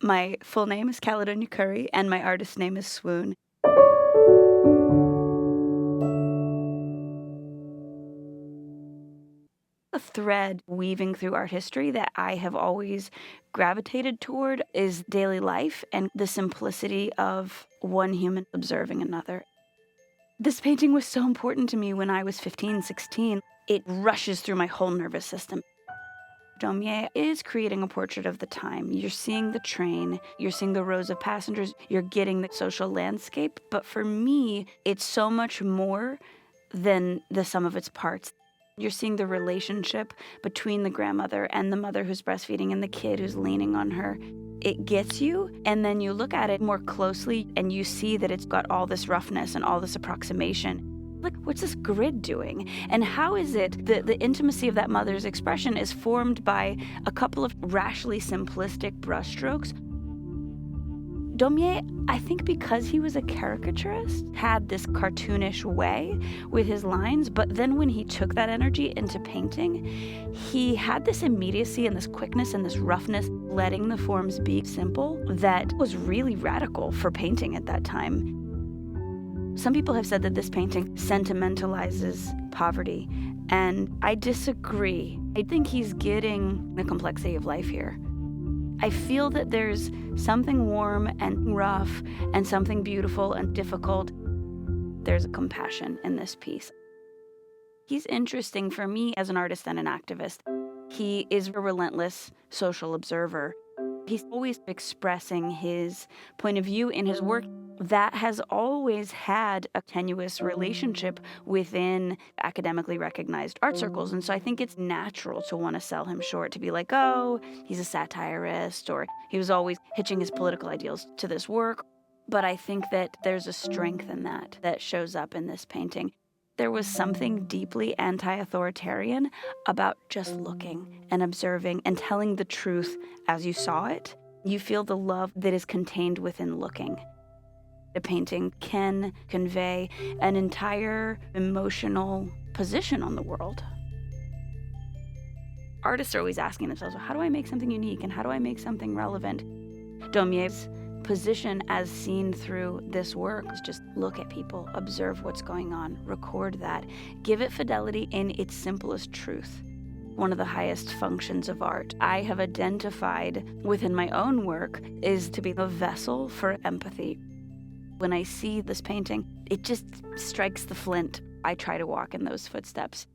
My full name is Caledonia Curry, and my artist name is Swoon. A thread weaving through art history that I have always gravitated toward is daily life and the simplicity of one human observing another. This painting was so important to me when I was 15, 16. It rushes through my whole nervous system. Daumier is creating a portrait of the time. You're seeing the train, you're seeing the rows of passengers, you're getting the social landscape. But for me, it's so much more than the sum of its parts. You're seeing the relationship between the grandmother and the mother who's breastfeeding and the kid who's leaning on her. It gets you, and then you look at it more closely and you see that it's got all this roughness and all this approximation. Like, what's this grid doing? And how is it that the intimacy of that mother's expression is formed by a couple of rashly simplistic brushstrokes? Daumier, I think because he was a caricaturist, had this cartoonish way with his lines, but then when he took that energy into painting, he had this immediacy and this quickness and this roughness, letting the forms be simple, that was really radical for painting at that time. Some people have said that this painting sentimentalizes poverty, and I disagree. I think he's getting the complexity of life here. I feel that there's something warm and rough and something beautiful and difficult. There's a compassion in this piece. He's interesting for me as an artist and an activist. He is a relentless social observer. He's always expressing his point of view in his work that has always had a tenuous relationship within academically recognized art circles. And so I think it's natural to want to sell him short, to be like, oh, he's a satirist, or he was always hitching his political ideals to this work. But I think that there's a strength in that shows up in this painting. There was something deeply anti-authoritarian about just looking and observing and telling the truth as you saw it. You feel the love that is contained within looking. A painting can convey an entire emotional position on the world. Artists are always asking themselves, well, how do I make something unique and how do I make something relevant? Daumier's position as seen through this work is just look at people, observe what's going on, record that, give it fidelity in its simplest truth. One of the highest functions of art I have identified within my own work is to be a vessel for empathy. When I see this painting, it just strikes the flint. I try to walk in those footsteps.